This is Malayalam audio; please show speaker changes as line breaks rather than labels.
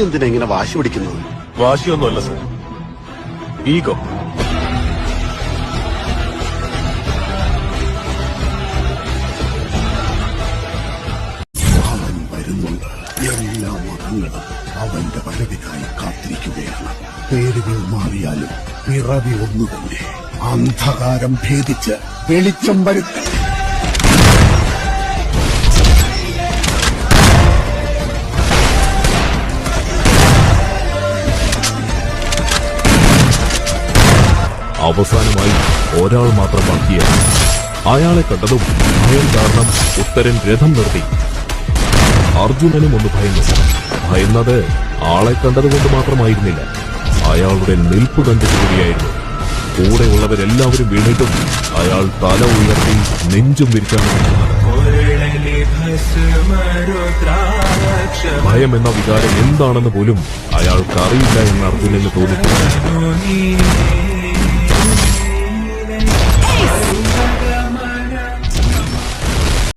എന്തിനാ ഇങ്ങനെ വാശി പിടിക്കുന്നത്?
വാശിയൊന്നുമല്ല സർ, ഈഗോ.
അവൻ വരുന്നുണ്ട്. എല്ലാ മതങ്ങളും അവന്റെ വരവിനായി കാത്തിരിക്കുകയാണ്. പേരുകൾ മാറിയാലും പിറവി ഒന്നു തന്നെ. അന്ധകാരം ഭേദിച്ച് വെളിച്ചം വരുത്തി.
അവസാനമായി ഒരാൾ മാത്രം ബാക്കിയായി. അയാളെ കണ്ടതും ഭയം കാരണം ഉത്തരൻ രഥം നിർത്തി. അർജുനനും ഒന്ന് ഭയന്നു. ഭയന്നത് ആളെ കണ്ടതുകൊണ്ട് മാത്രമായിരുന്നില്ല, അയാളുടെ നിൽപ്പ് കണ്ടിട്ടുകൂടിയായിരുന്നു. കൂടെയുള്ളവരെല്ലാവരും വീണിട്ടും അയാൾ തല ഉയർത്തി നെഞ്ചും വിരിച്ചാണ് നിൽക്കുന്നത്. ഭയം എന്ന വികാരം എന്താണെന്ന് പോലും അയാൾക്ക് അറിയില്ല എന്ന് അർജുനന് തോന്നിയിട്ടുണ്ട്.